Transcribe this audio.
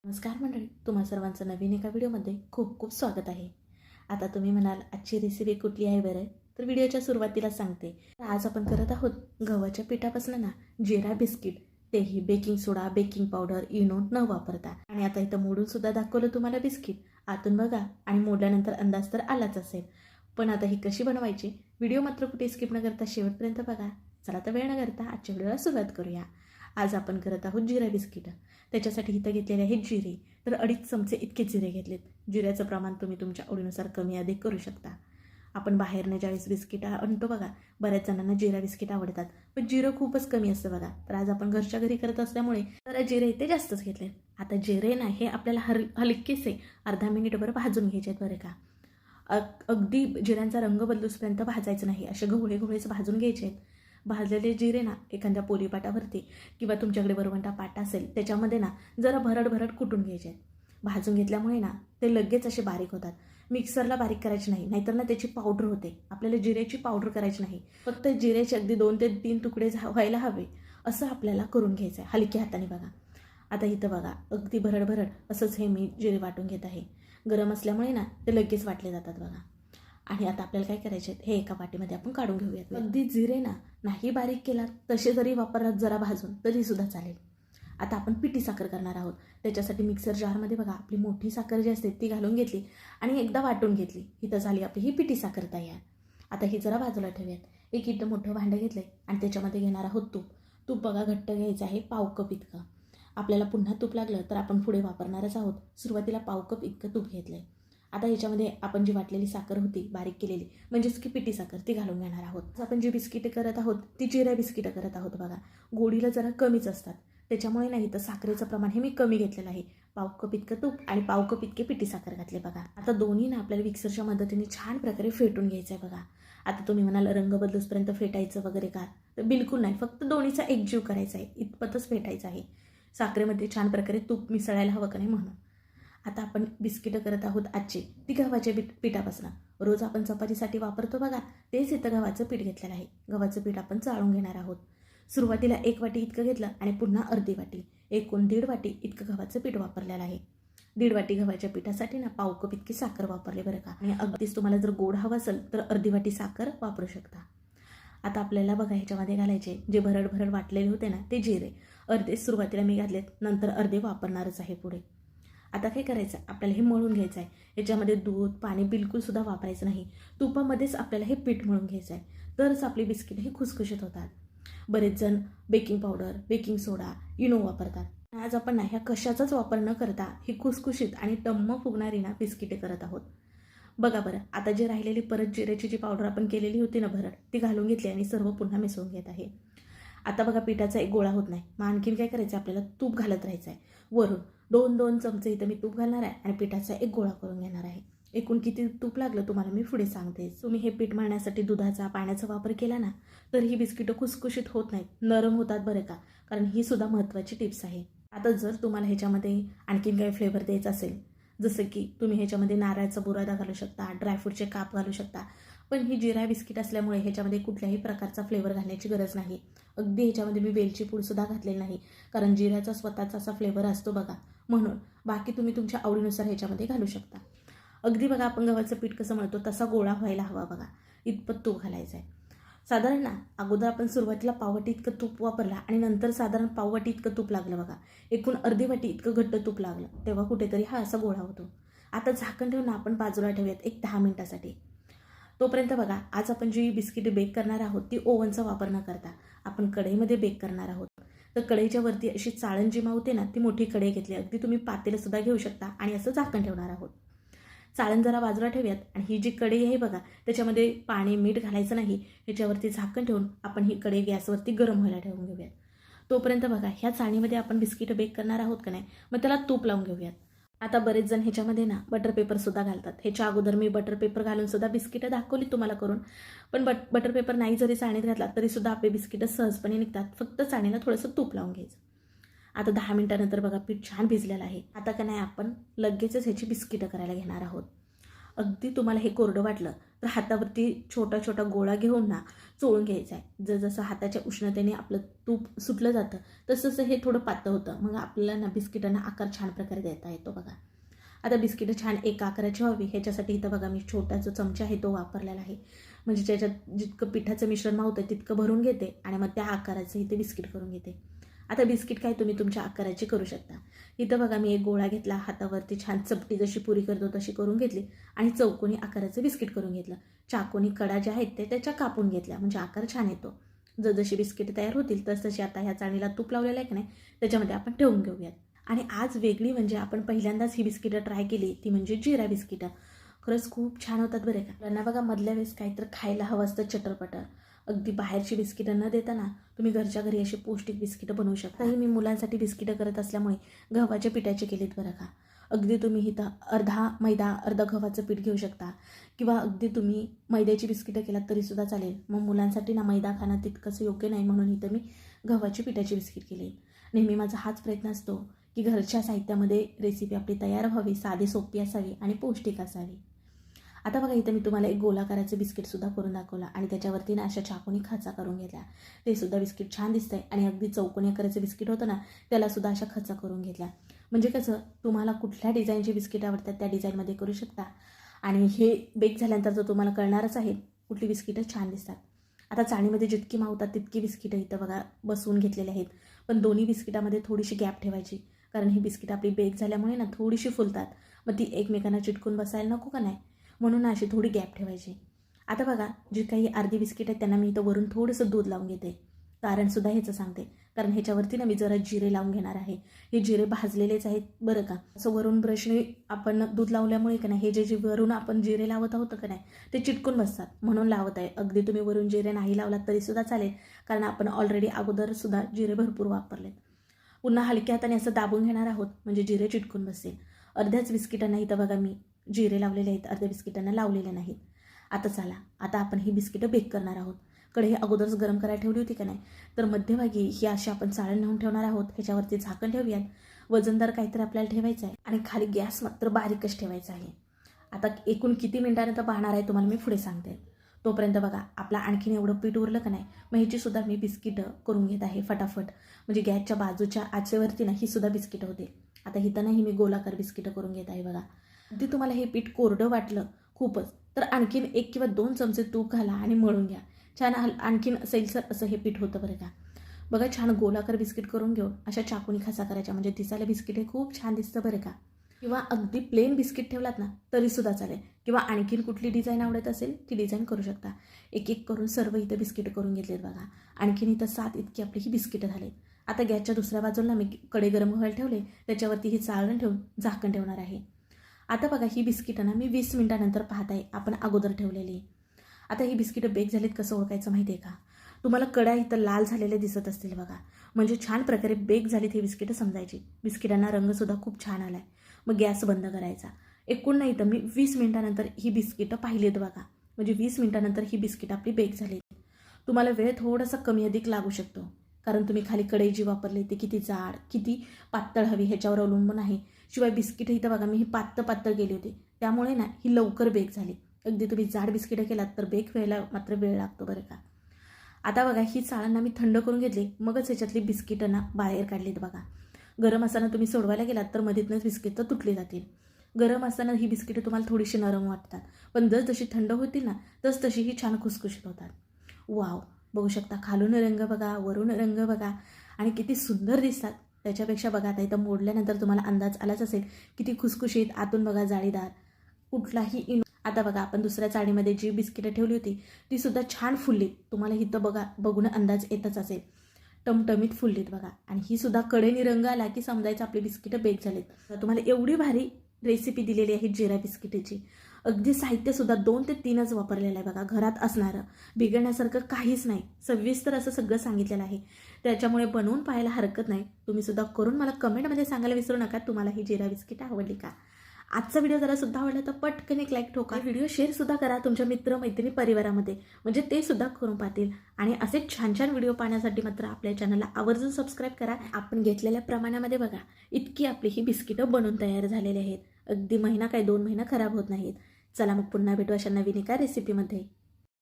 नमस्कार मंडळी, तुम्हा सर्वांचं नवीन एका व्हिडिओमध्ये खूप खूप स्वागत आहे. आता तुम्ही म्हणाल आजची रेसिपी कुठली आहे बरं? तर व्हिडिओच्या सुरुवातीला सांगते. आज आपण करत आहोत गव्हाच्या पिठापासून जिरा बिस्किट, तेही बेकिंग सोडा, बेकिंग पावडर, इनो न वापरता. आणि आता इथं मोडून सुद्धा दाखवलं तुम्हाला बिस्किट. आतून बघा आणि मोडल्यानंतर अंदाज तर आलाच असेल. पण आता ही कशी बनवायची, व्हिडिओ मात्र कुठे स्किप न करता शेवटपर्यंत बघा. चला तर वेळ न करता आजच्या व्हिडिओला सुरुवात करूया. आज आपण करत आहोत जिरा बिस्किट. त्याच्यासाठी इथं घेतलेले आहेत जिरे. तर 2.5 चमचे इतके जिरे घेतलेत. जिऱ्याचं प्रमाण तुम्ही तुमच्या आवडीनुसार कमी अधिक करू शकता. आपण बाहेरनं ज्यावेळेस बिस्किट आणतो बघा, बऱ्याच जणांना जिरा बिस्किट आवडतात, पण जिरं खूपच कमी असतं बघा. तर आज आपण घरच्या घरी करत असल्यामुळे जरा जिरे इथे जास्तच घेतले. आता जिरे ना हे आपल्याला हलकेसे अर्धा मिनिटभर भाजून घ्यायचे आहेत बरं का. अगदी जिऱ्यांचा रंग बदलूसपर्यंत भाजायचं नाही, असे गवळे गवळेच भाजून घ्यायचे आहेत. भाजलेले जिरे ना एखाद्या पोळीपाटावरती किंवा तुमच्याकडे वरवंटा पाटा असेल त्याच्यामध्ये ना जरा भरड कुटून घ्यायचे आहेत. भाजून घेतल्यामुळे ना ते लगेच असे बारीक होतात. मिक्सरला बारीक करायचे नाही, नाहीतर ना त्याची पावडर होते. आपल्याला जिऱ्याची पावडर करायची नाही, फक्त जिऱ्याचे अगदी 2 ते 3 तुकडे व्हायला हवे असं आपल्याला करून घ्यायचं आहे हलक्या हाताने बघा. आता इथं बघा अगदी भरड असंच हे मी जिरे वाटून घेत आहे. गरम असल्यामुळे ना ते लगेच वाटले जातात बघा. आणि आता आपल्याला काय करायचे हे एका वाटीमध्ये आपण काढून घेऊयात. अगदी जिरे ना नाही बारीक केला तसे जरी वापरलात जरा भाजून तरी सुद्धा चालेल. आता आपण पिठी साखर करणार आहोत. त्याच्यासाठी मिक्सर जारमध्ये बघा आपली मोठी साखर जी असते ती घालून घेतली आणि एकदा वाटून घेतली. इथं झाली आपली ही पिठी साखर तयार. आता ही जरा बाजूला ठेवूयात. एक इथं मोठं भांडं घेतलंय आणि त्याच्यामध्ये घेणार आहोत तूप. तूप बघा घट्ट घ्यायचं आहे, पाव कप इतकं. आपल्याला पुन्हा तूप लागलं तर आपण पुढे वापरणारच आहोत. सुरुवातीला पाव कप इतकं तूप घेतलंय. आता ह्याच्यामध्ये आपण जी वाटलेली साखर होती बारीक केलेली, म्हणजेच की पिठी साखर, ती घालून घेणार आहोत. आपण जी बिस्किटं करत आहोत ती जिरा बिस्किटं करत आहोत बघा. गोडीला जरा कमीच असतात, त्याच्यामुळे नाही तर साखरेचं प्रमाण हे मी कमी घेतलेलं आहे. पाव कप इतकं तूप आणि पाव कप इतके पिठी साखर घातले बघा. आता दोन्ही ना आपल्याला मिक्सरच्या मदतीने छान प्रकारे फेटून घ्यायचं आहे बघा. आता तुम्ही म्हणाल रंग बदलूसपर्यंत फेटायचं वगैरे का, तर बिलकुल नाही, फक्त दोन्हीचा एकजीव करायचा आहे, इतपतच फेटायचं आहे. साखरेमध्ये छान प्रकारे तूप मिसळायला हवं का नाही म्हणून. आता आपण बिस्किटं करत आहोत आजची, ती गव्हाच्या पिठापासून. रोज आपण चपातीसाठी वापरतो बघा, तेच इथं गव्हाचं पीठ घेतलेलं आहे. गव्हाचं पीठ आपण चाळून घेणार आहोत. सुरुवातीला 1 वाटी इतकं घेतलं आणि पुन्हा अर्धी वाटी, एकूण 1.5 वाटी इतकं गव्हाचं पीठ वापरलेलं आहे. 1.5 वाटी गव्हाच्या पिठासाठी ना पाव कप इतकी साखर वापरली बरं का. आणि अगदीच तुम्हाला जर गोड हवं असेल तर अर्धी वाटी साखर वापरू शकता. आता आपल्याला बघा ह्याच्यामध्ये घालायचे जे भरड वाटलेले होते ना ते जिरे. अर्धे सुरुवातीला मी घातलेत, नंतर अर्धे वापरणारच आहे पुढे. आता काय करायचं, आपल्याला हे मळून घ्यायचं आहे. याच्यामध्ये दूध पाणी बिलकुल सुद्धा वापरायचं नाही. तुपामध्येच आपल्याला हे पीठ मळून घ्यायचं आहे, तरच आपली बिस्किट हे खुसखुशीत होतात. बरेच जण बेकिंग पावडर, बेकिंग सोडा, इनो वापरतात. आज आपण ना ह्या कशाचाच वापर न करता ही खुसखुशीत आणि टम्म फुगणारी ना बिस्किटे करत आहोत बघा. बरं आता जी राहिलेली परत जिऱ्याची जी पावडर आपण केलेली होती ना भरड, ती घालून घेतली आणि सर्व पुन्हा मिसळून घेत आहे. आता बघा पिठाचा एक गोळा होत नाही, मग आणखीन काय करायचं, आपल्याला तूप घालत राहायचं आहे. वरून 2 चमचे इथं मी तूप घालणार आहे आणि पिठाचा एक गोळा करून घेणार आहे. एकूण किती तूप लागलं तुम्हाला मी पुढे सांगते. तुम्ही हे पीठ मळण्यासाठी दुधाचा पाण्याचा वापर केला ना तर ही बिस्किटं खुसखुशीत होत नाहीत, नरम होतात बरं का. कारण ही सुद्धा महत्त्वाची टिप्स आहे. आता जर तुम्हाला ह्याच्यामध्ये आणखीन काही फ्लेवर द्यायचा असेल, जसं की तुम्ही ह्याच्यामध्ये नारळाचा बुरादा घालू शकता, ड्रायफ्रूटचे काप घालू शकता, पण ही जिरा बिस्किट असल्यामुळे ह्याच्यामध्ये कुठल्याही प्रकारचा फ्लेवर घालण्याची गरज नाही. अगदी ह्याच्यामध्ये मी वेलची पूडसुद्धा घातलेली नाही, कारण जिऱ्याचा स्वतःचा असा फ्लेवर असतो बघा, म्हणून. बाकी तुम्ही तुमच्या आवडीनुसार ह्याच्यामध्ये घालू शकता. अगदी बघा आपण गव्हाचं पीठ कसं मळतो तसा गोळा व्हायला हवा बघा, इतपत तूप घालायचं आहे. साधारण ना अगोदर आपण सुरुवातीला पाववाटी इतकं तूप वापरला आणि नंतर साधारण पाववाटी इतकं तूप लागलं बघा. एकूण अर्धी वाटी इतकं घट्ट तूप लागलं, तेव्हा कुठेतरी हा असा गोळा होतो. आता झाकण ठेवून आपण बाजूला ठेवूयात एक 10 मिनिटासाठी. तोपर्यंत बघा आज आपण जी बिस्किट बेक करणार आहोत ती ओव्हनचा वापर न करता आपण कढईमध्ये बेक करणार आहोत. तर कढईच्या वरती अशी चाळण जी मावते ना ती मोठी कढई घेतली, अगदी तुम्ही पातेलं सुद्धा घेऊ शकता आणि असं झाकण ठेवणार आहोत. चाळण जरा बाजूला ठेवूयात आणि ही जी कढई आहे बघा त्याच्यामध्ये पाणी मीठ घालायचं नाही. ह्याच्यावरती झाकण ठेवून आपण ही कढई गॅसवरती गरम व्हायला ठेवून घेऊयात. तोपर्यंत बघा ह्या चाळणीमध्ये आपण बिस्किट बेक करणार आहोत का नाही, मग त्याला तूप लावून घेऊयात. आता बरेच जण ह्याच्यामध्ये ना बटर पेपर सुद्धा घालतात. ह्याच्या अगोदर मी बटर पेपर घालून सुद्धा बिस्किटं दाखवली तुम्हाला करून, पण बटर पेपर नाही जरी चाळणीत घातला तरी सुद्धा आपले बिस्किटं सहजपणे निघतात. फक्त चाळणीला थोडंसं तूप लावून घ्यायचं. आता 10 मिनिटानंतर बघा पीठ छान भिजलेलं आहे. आता का नाही आपण लगेचच ह्याची बिस्किटं करायला घेणार आहोत. अगदी तुम्हाला हे कोरडं वाटलं तर हातावरती छोटा छोटा गोळा घेऊन ना चोळून घ्यायचा आहे. जसं हाताच्या उष्णतेने आपलं तूप सुटलं जातं तसं हे थोडं पातळ होतं. मग आपल्याला ना बिस्किटांना आकार छान प्रकारे देता येतो बघा. आता बिस्किटं छान एका आकाराची व्हावी ह्याच्यासाठी इथं बघा मी छोटा जो चमचा आहे तो वापरलेला आहे. म्हणजे ज्याच्यात जितकं पिठाचं मिश्रण मावतं तितकं भरून घेते आणि मग त्या आकाराचं इथे बिस्किट करून घेते. आता बिस्किट काय तुम्ही तुमच्या आकाराची करू शकता. इथं बघा मी एक गोळा घेतला, हातावरती छान चपटी जशी पुरी करतो तशी करून घेतली आणि चौकोनी आकाराचं बिस्किट करून घेतलं. चाकोनी कडा ज्या आहेत त्याच्या कापून घेतल्या म्हणजे आकार छान येतो. जशी बिस्किट तयार होतील तसतशी आता ह्या चाळणीला तूप लावलेलं आहे की नाही त्याच्यामध्ये आपण ठेवून घेऊयात. आणि आज वेगळी म्हणजे आपण पहिल्यांदाच ही बिस्किटं ट्राय केली ती म्हणजे जिरा बिस्किटं. खरंच खूप छान होतात बरं का. त्यांना बघा मधल्या वेळेस काहीतरी खायला हवं असतं चटरपटर. अगदी बाहेरची बिस्किटं न देताना तुम्ही घरच्या घरी अशी पौष्टिक बिस्किटं बनवू शकता. ही मी मुलांसाठी बिस्किटं करत असल्यामुळे गव्हाच्या पिठाचे केलीत बरं का. अगदी तुम्ही इथं अर्धा मैदा अर्धा गव्हाचं पीठ घेऊ शकता किंवा अगदी तुम्ही मैद्याची बिस्किटं केलात तरीसुद्धा चालेल. मग मुलांसाठी ना मैदा खाणं तितकंसं योग्य नाही म्हणून इथं मी गव्हाची पिठाची बिस्किट केली. नेहमी माझा हाच प्रयत्न असतो की घरच्या साहित्यामध्ये रेसिपी आपली तयार व्हावी, साधी सोपी असावी आणि पौष्टिक असावी. आता बघा इथं मी तुम्हाला एक गोलाकाराचं बिस्किटसुद्धा करून दाखवला आणि त्याच्यावरती ना अशा चाकूनी खचा करून घेतला. ते सुद्धा बिस्किट छान दिसतंय आणि अगदी चौकोनी आकाराचं बिस्किट होतं ना त्यालासुद्धा अशा खचा करून घेतला. म्हणजे कसं तुम्हाला कुठल्या डिझाईनचे बिस्किट आवडतात त्या डिझाईनमध्ये करू शकता आणि हे बेक झाल्यानंतर तर तुम्हाला कळणारच आहे कुठली बिस्किटं छान दिसतात. आता चाळणीमध्ये जितकी मावतात तितकी बिस्किटं इथं बघा बसवून घेतलेली आहेत. पण दोन्ही बिस्किटामध्ये थोडीशी गॅप ठेवायची कारण ही बिस्किट आपली बेक झाल्यामुळे ना थोडीशी फुलतात. मग ती एकमेकांना चिटकून बसायला नको का नाही म्हणून अशी थोडी गॅप ठेवायची. आता बघा जी काही अर्धी बिस्किट आहेत त्यांना मी इथं वरून थोडंसं दूध लावून घेते. कारणसुद्धा ह्याचं सांगते कारण ह्याच्यावरती ना मी जरा जिरे लावून घेणार आहे. हे जिरे भाजलेलेच आहेत बरं का. असं वरून ब्रशने आपण दूध लावल्यामुळे का नाही हे जे वरून आपण जिरे लावत आहोत का नाही ते चिटकून बसतात म्हणून लावत आहे. अगदी तुम्ही वरून जिरे नाही लावलात तरीसुद्धा चालेल कारण आपण ऑलरेडी अगोदरसुद्धा जिरे भरपूर वापरलेत. पुन्हा हलक्या हाताने असं दाबून घेणार आहोत म्हणजे जिरे चिटकून बसेल. अर्ध्याच बिस्किटांना इथं बघा मी जिरे लावलेले आहेत, अर्ध्या बिस्किटांना लावलेले नाहीत. आता चला आता आपण ही बिस्किटं बेक करणार आहोत. कढई अगोदरच गरम करायला ठेवली होती का नाही तर मध्यभागी ही अशी आपण चाळण नेऊन ठेवणार आहोत. ह्याच्यावरती झाकण ठेवूयात. वजनदार काहीतरी आपल्याला ठेवायचं आहे आणि खाली गॅस मात्र बारीकच ठेवायचा आहे. आता एकूण किती मिनिटानंतर पाहणार आहे तुम्हाला मी पुढे सांगते. तोपर्यंत बघा आपला आणखीन एवढं पीठ उरलं का नाही मग ह्याचीसुद्धा मी बिस्किटं करून घेत आहे फटाफट. म्हणजे गॅसच्या बाजूच्या आचेवरती ना ही सुद्धा बिस्किटं होते. आता इथं नाही मी गोलाकार बिस्किटं करून घेत आहे बघा. अगदी तुम्हाला हे पीठ कोरडं वाटलं खूपच तर आणखीन 1 किंवा 2 चमचे तूप घाला आणि मळून घ्या. छान आणखीन सैलसर असं हे पीठ होतं बरं का. बघा छान गोलाकार बिस्किट करून घेऊन अशा चाकूनी खसा करायच्या म्हणजे दिसायला बिस्किट हे खूप छान दिसतं बरं का. किंवा अगदी प्लेन बिस्किट ठेवलात ना तरीसुद्धा चालेल किंवा आणखीन कुठली डिझाईन आवडत असेल ती डिझाईन करू शकता. एक एक करून सर्व इथं बिस्किट करून घेतलेत बघा. आणखीन इथं 7 इतकी आपली ही बिस्किटं झालीत. आता गॅसच्या दुसऱ्या बाजूला मी कढई गरम व्हायला ठेवले त्याच्यावरती ही चाळण ठेवून झाकण ठेवणार आहे. आता बघा ही बिस्किटं ना मी 20 मिनिटानंतर पाहत आहे आपण अगोदर ठेवलेली. आता ही बिस्किटं बेक झालीत कसं ओळखायचं माहिती आहे का. तुम्हाला कडा इथं लाल झालेले दिसत असतील बघा म्हणजे छान प्रकारे बेक झालीत ही बिस्किटं समजायची. बिस्किटांना रंगसुद्धा खूप छान आला आहे. मग गॅस बंद करायचा. एकूण नाही तर मी 20 मिनिटानंतर ही बिस्किटं पाहिलीत बघा म्हणजे 20 मिनिटानंतर ही बिस्किट आपली बेक झाली. तुम्हाला वेळ थोडासा कमी अधिक लागू शकतो कारण तुम्ही खाली कढई जी वापरली ती किती जाड किती पातळ हवी ह्याच्यावर अवलंबून आहे. शिवाय बिस्किटं इथं बघा मी ही पातळ केली होती त्यामुळे ना ही लवकर बेक झाली. अगदी तुम्ही जाड बिस्किटं केलात तर बेक व्हायला मात्र वेळ लागतो बरं का. आता बघा ही चाळण मी थंड करून घेतली मगच ह्याच्यातली बिस्किटं बाहेर काढलीत बघा. गरम असताना तुम्ही सोडवायला गेलात तर मधीतनंच बिस्किटं तुटली जातील. गरम असताना ही बिस्किटं तुम्हाला थोडीशी नरम वाटतात पण जशी थंड होतील ना तशी ही छान खुसखुशीत होतात. वाव बघू शकता खालून रंग बघा वरून रंग बघा आणि किती सुंदर दिसतात. त्याच्यापेक्षा बघा आता इथं मोडल्यानंतर तुम्हाला अंदाज आलाच असेल किती खुसखुशीत आतून बघा जाळीदार कुठलाही आता बघा आपण दुसऱ्या चाळणीमध्ये जी बिस्किटं ठेवली होती ती सुद्धा छान फुललीत. तुम्हाला इथं बघा बघून अंदाज येतच असेल टमटमीत फुललीत बघा आणि ही सुद्धा कडेने रंग आला की समजायचं आपली बिस्किटं बेक झालीत. तुम्हाला एवढी भारी रेसिपी दिलेली आहे जिरा बिस्किटीची. अगदी साहित्यसुद्धा 2 ते 3च वापरलेलं आहे बघा घरात असणारं. बिघडण्यासारखं काहीच नाही. सविस्तर असं सगळं सांगितलेलं आहे त्याच्यामुळे बनवून पाहायला हरकत नाही. तुम्ही सुद्धा करून मला कमेंटमध्ये सांगायला विसरू नका तुम्हाला ही जिरा बिस्किट आवडली का. आजचा व्हिडिओ जरा सुद्धा आवडला तर पटकन एक लाईक ठोका. व्हिडिओ शेअर सुद्धा करा तुमच्या मित्र मैत्रिणी परिवारामध्ये म्हणजे ते सुद्धा करून पाहतील. आणि असे छान छान व्हिडिओ पाहण्यासाठी मात्र आपल्या चॅनलला आवर्जून सबस्क्राईब करा. आपण घेतलेल्या प्रमाणामध्ये बघा इतकी आपली ही बिस्किटं बनवून तयार झालेली आहेत. अगदी महिना काय 2 महिना खराब होत नाहीत. चला मग पुन्हा भेटू अशा नवीन एका रेसिपीमध्ये.